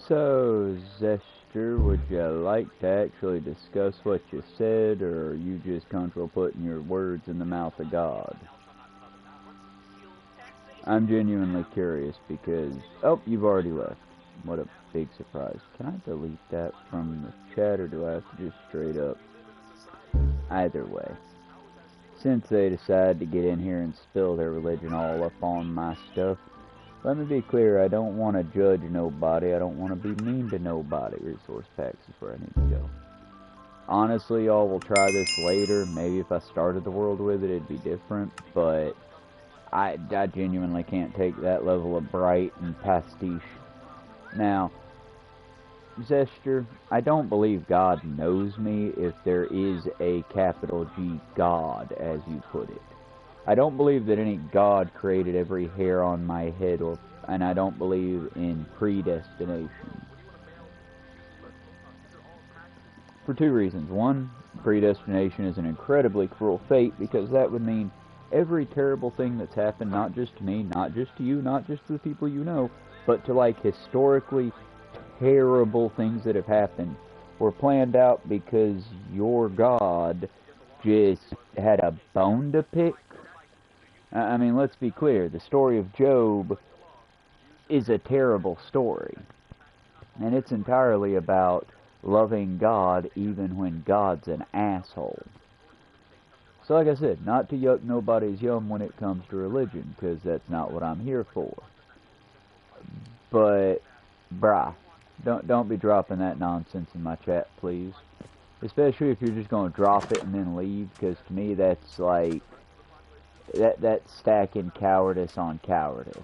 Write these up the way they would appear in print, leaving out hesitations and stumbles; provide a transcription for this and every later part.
So, Zester, would you like to actually discuss what you said, or are you just comfortable putting your words in the mouth of God? I'm genuinely curious because... Oh, you've already left. What a big surprise. Can I delete that from the chat, or do I have to just straight up? Either way. Since they decided to get in here and spill their religion all up on my stuff, let me be clear, I don't want to judge nobody. I don't want to be mean to nobody. Resource packs is where I need to go. Honestly, y'all will try this later. Maybe if I started the world with it, it'd be different. But I genuinely can't take that level of bright and pastiche. Now, Zester, I don't believe God knows me if there is a capital G God, as you put it. I don't believe that any God created every hair on my head, and I don't believe in predestination. For two reasons. One, predestination is an incredibly cruel fate, because that would mean every terrible thing that's happened, not just to me, not just to you, not just to the people you know, but to like historically terrible things that have happened were planned out because your God just had a bone to pick. I mean, let's be clear, the story of Job is a terrible story. And it's entirely about loving God even when God's an asshole. So like I said, not to yuck nobody's yum when it comes to religion, because that's not what I'm here for. But, brah, don't be dropping that nonsense in my chat, please. Especially if you're just going to drop it and then leave, because to me that's like... That's stacking cowardice on cowardice.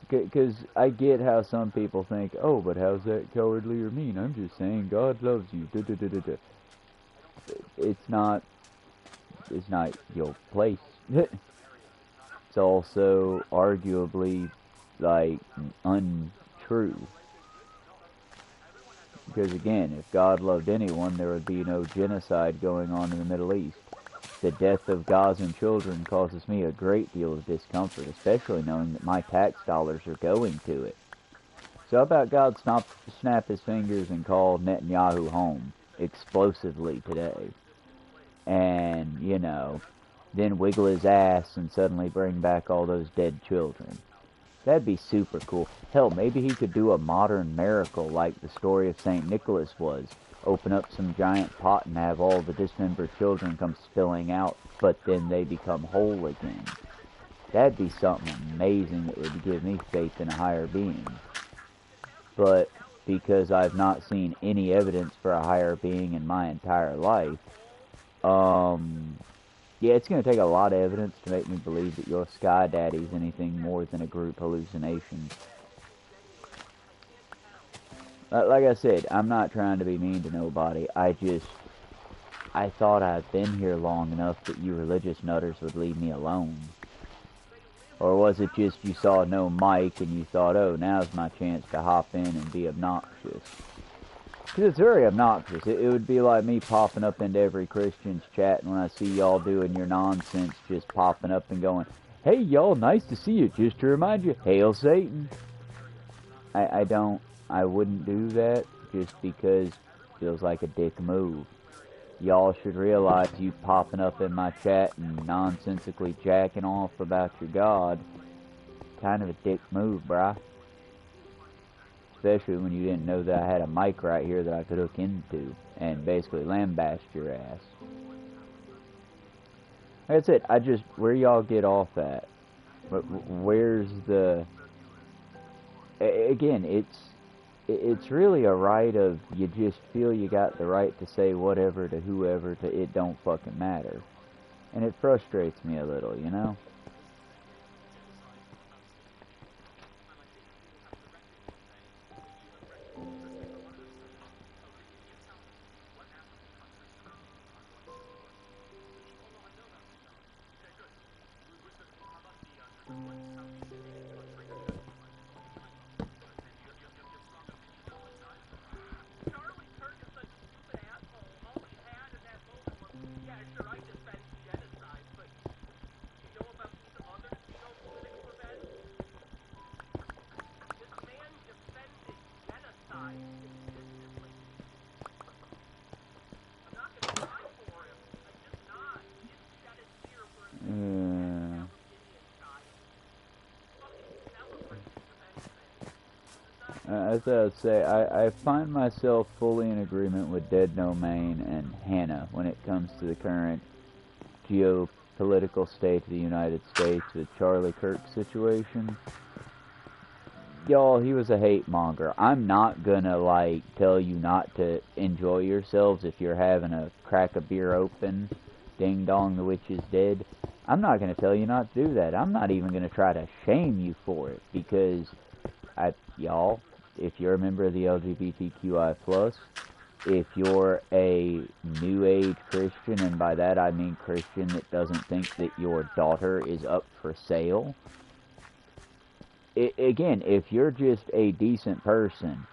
Because I get how some people think, oh, but how's that cowardly or mean? I'm just saying God loves you. It's not your place. It's also arguably, like, untrue. Because again, if God loved anyone, there would be no genocide going on in the Middle East. The death of Gazan children causes me a great deal of discomfort, especially knowing that my tax dollars are going to it. So how about God snap his fingers and call Netanyahu home explosively today? And, you know, then wiggle his ass and suddenly bring back all those dead children. That'd be super cool. Hell, maybe he could do a modern miracle like the story of St. Nicholas was. Open up some giant pot and have all the dismembered children come spilling out, but then they become whole again. That'd be something amazing that would give me faith in a higher being. But because I've not seen any evidence for a higher being in my entire life, yeah, it's going to take a lot of evidence to make me believe that your Sky Daddy is anything more than a group hallucination. Like I said, I'm not trying to be mean to nobody. I thought I'd been here long enough that you religious nutters would leave me alone. Or was it just you saw no mic and you thought, oh, now's my chance to hop in and be obnoxious? Because it's very obnoxious. It would be like me popping up into every Christian's chat, and when I see y'all doing your nonsense, just popping up and going, hey, y'all, nice to see you. Just to remind you, hail Satan. I wouldn't do that just because it feels like a dick move. Y'all should realize you popping up in my chat and nonsensically jacking off about your God, kind of a dick move, bruh. Especially when you didn't know that I had a mic right here that I could hook into and basically lambaste your ass. That's it. Where y'all get off at? Where's the... Again, it's really a right of you just feel you got the right to say whatever to whoever to it don't fucking matter. And it frustrates me a little, you know? As I would say, I find myself fully in agreement with Dead No Main and Hannah when it comes to the current geopolitical state of the United States with Charlie Kirk's situation. Y'all, he was a hate monger. I'm not gonna, like, tell you not to enjoy yourselves if you're having a crack a beer open. Ding dong, the witch is dead. I'm not gonna tell you not to do that. I'm not even gonna try to shame you for it, because y'all, if you're a member of the LGBTQI+, if you're a New Age Christian, and by that I mean Christian that doesn't think that your daughter is up for sale, again, if you're just a decent person,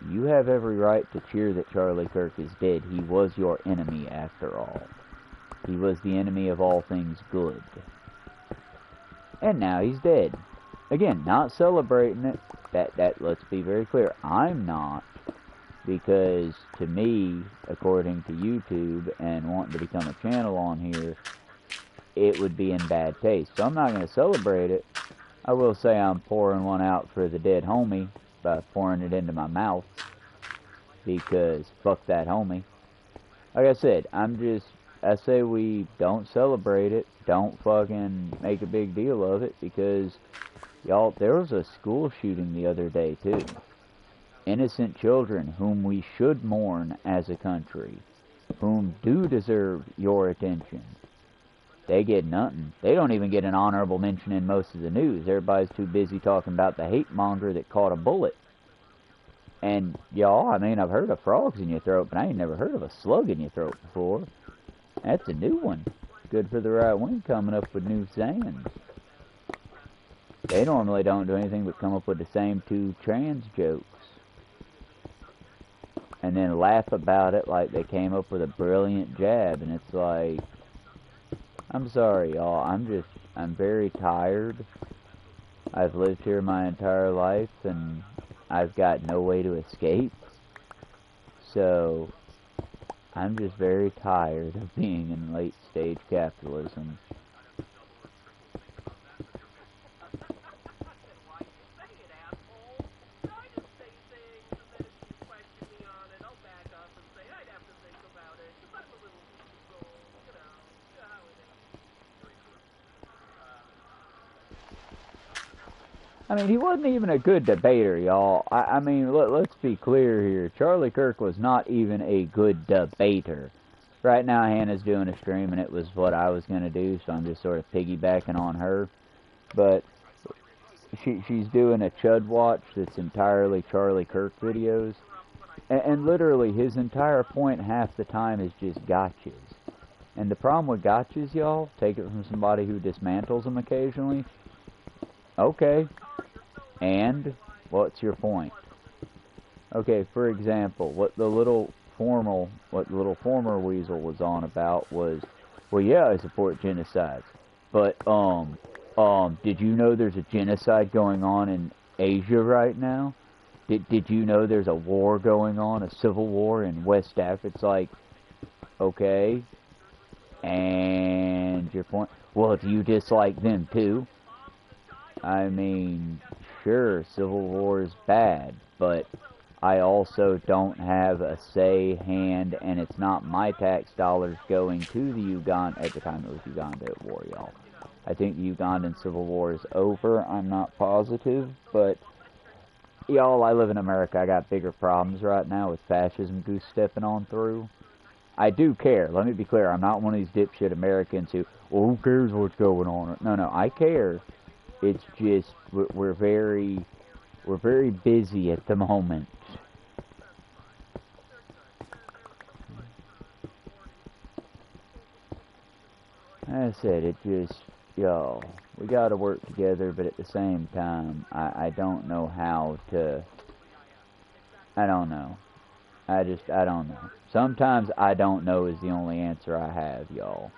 you have every right to cheer that Charlie Kirk is dead. He was your enemy, after all. He was the enemy of all things good. And now he's dead. Again, not celebrating it. That let's be very clear. I'm not, because to me, according to YouTube and wanting to become a channel on here, it would be in bad taste. So I'm not going to celebrate it. I will say I'm pouring one out for the dead homie by pouring it into my mouth, because fuck that homie. Like I said, I say we don't celebrate it, don't fucking make a big deal of it, because, y'all, there was a school shooting the other day, too. Innocent children whom we should mourn as a country, whom do deserve your attention. They get nothing. They don't even get an honorable mention in most of the news. Everybody's too busy talking about the hate monger that caught a bullet. And, y'all, I mean, I've heard of frogs in your throat, but I ain't never heard of a slug in your throat before. That's a new one. Good for the right wing coming up with new sayings. They normally don't do anything but come up with the same two trans jokes, and then laugh about it like they came up with a brilliant jab. And it's like, I'm sorry, y'all. I'm very tired. I've lived here my entire life, and I've got no way to escape. So, I'm just very tired of being in late-stage capitalism. I mean, he wasn't even a good debater, y'all. I mean, let's be clear here. Charlie Kirk was not even a good debater. Right now, Hannah's doing a stream, and it was what I was going to do, so I'm just sort of piggybacking on her. But she's doing a Chud Watch that's entirely Charlie Kirk videos. And literally, his entire point half the time is just gotchas. And the problem with gotchas, y'all, take it from somebody who dismantles them occasionally. Okay. And what's your point? Okay, for example, what the little former weasel was on about was, well, yeah, I support genocides, but did you know there's a genocide going on in Asia right now? Did you know there's a war going on, a civil war in West Africa? It's like, okay, and your point? Well, do you dislike them too? I mean, sure, civil war is bad, but I also don't have a say, hand, and it's not my tax dollars going to the Uganda. At the time it was Uganda at war, y'all. I think the Ugandan civil war is over. I'm not positive, but y'all, I live in America. I got bigger problems right now with fascism goose stepping on through. I do care. Let me be clear. I'm not one of these dipshit Americans who, well, who cares what's going on? No, I care. It's just we're very busy at the moment. As I said, it just, y'all, we gotta work together, but at the same time, I don't know how to, I don't know. I don't know. Sometimes I don't know is the only answer I have, y'all.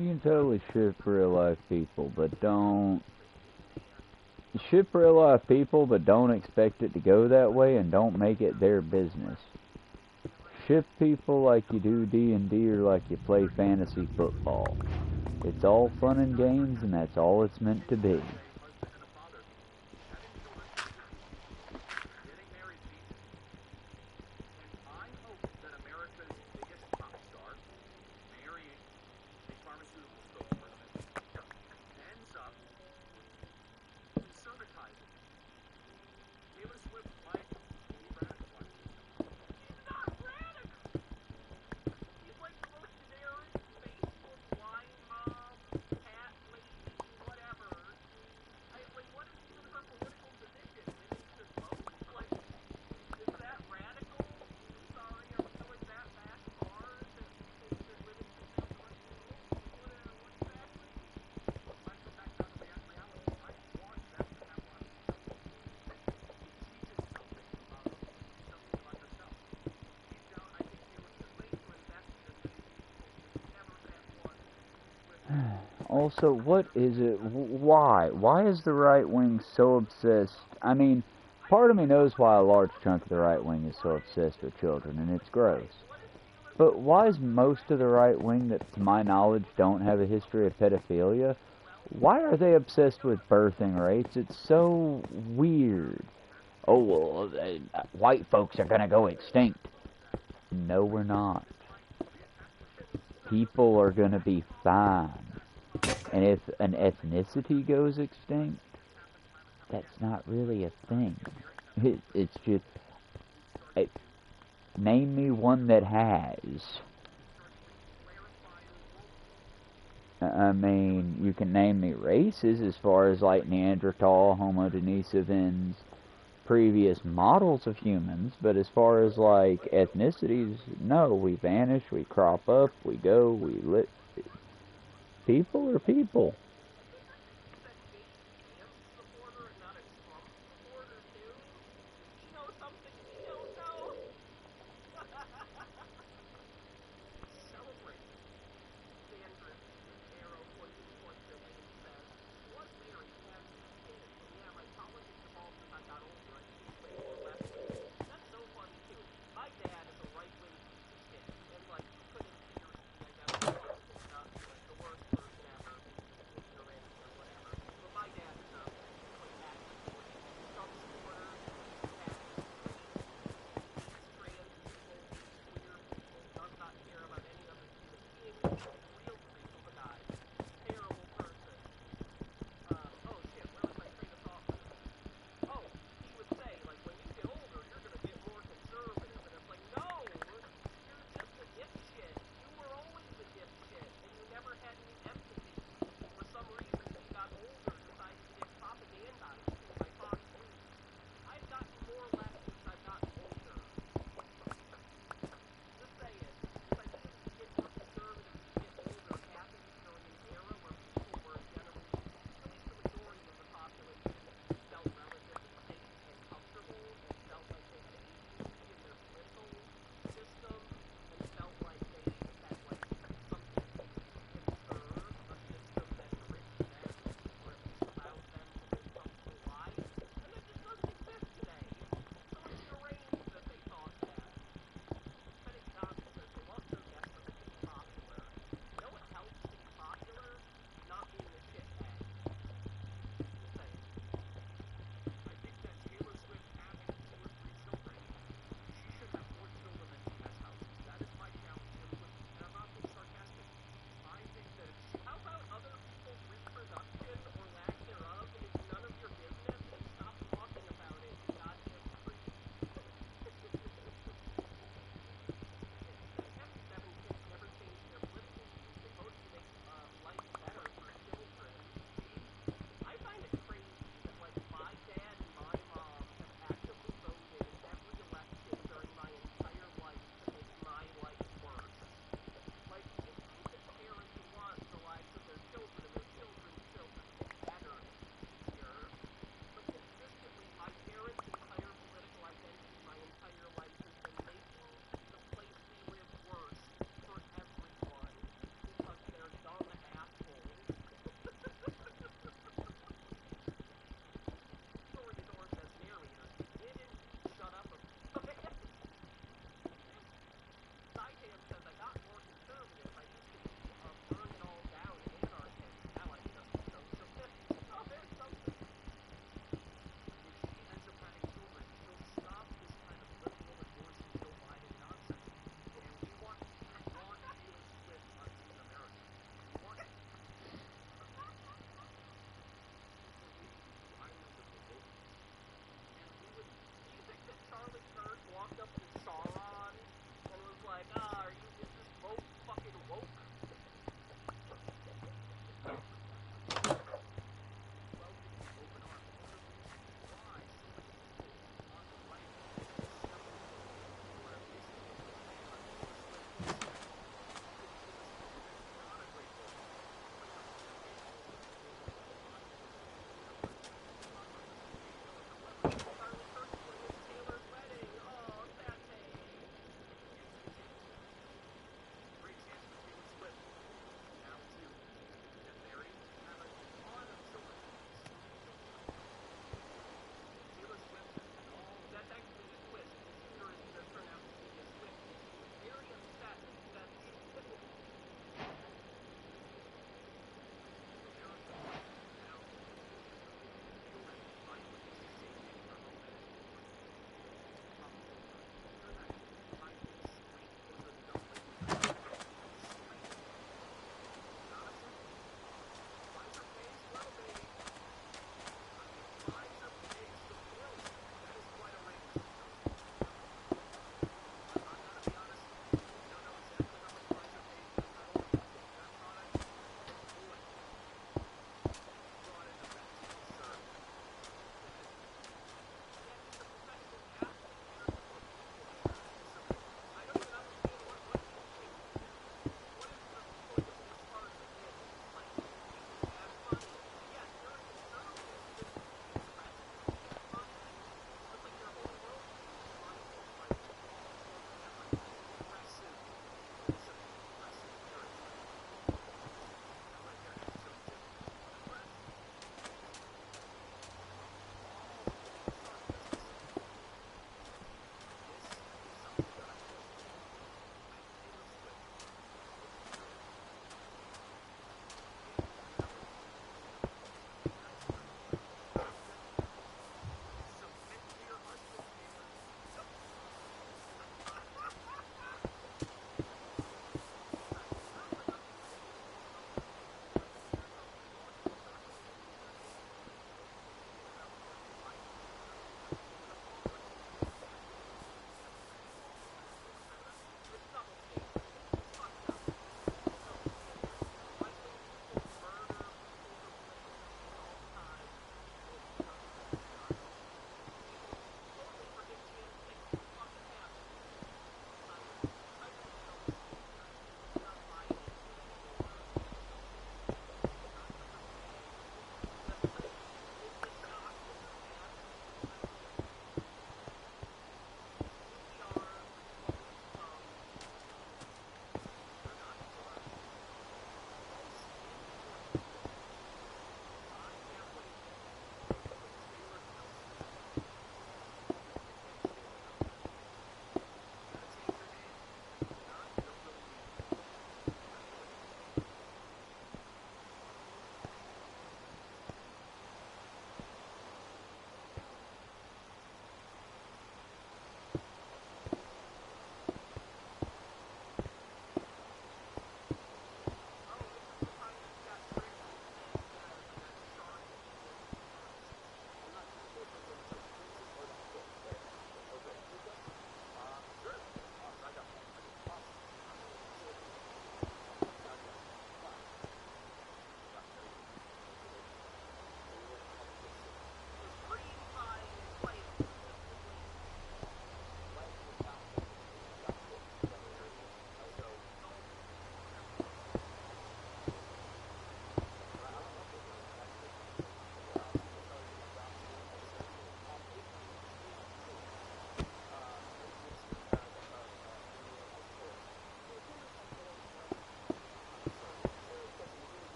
You can totally ship real life people, but don't ship real life people, but don't expect it to go that way, and don't make it their business. Ship people like you do D&D or like you play fantasy football. It's all fun and games, and that's all it's meant to be. Also, what is it? Why? Why is the right wing so obsessed? I mean, part of me knows why a large chunk of the right wing is so obsessed with children, and it's gross. But why is most of the right wing that, to my knowledge, don't have a history of pedophilia, why are they obsessed with birthing rates? It's so weird. Oh, well, white folks are gonna go extinct. No, we're not. People are gonna be fine. And if an ethnicity goes extinct, that's not really a thing. It's just... name me one that has. I mean, you can name me races as far as like Neanderthal, Homo denisovans, previous models of humans, but as far as like ethnicities, no, we vanish, we crop up, we go, we live. People are people.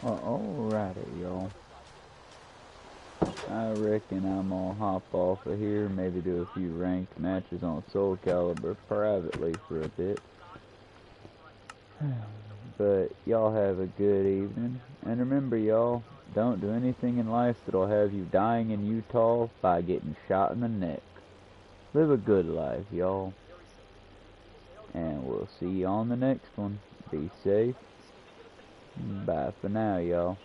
Well, alrighty, y'all. I reckon I'm gonna hop off of here, maybe do a few ranked matches on Soul Calibur privately for a bit. But y'all have a good evening, and remember y'all, don't do anything in life that'll have you dying in Utah by getting shot in the neck. Live a good life, y'all, and we'll see you on the next one. Be safe. Bye for now, y'all.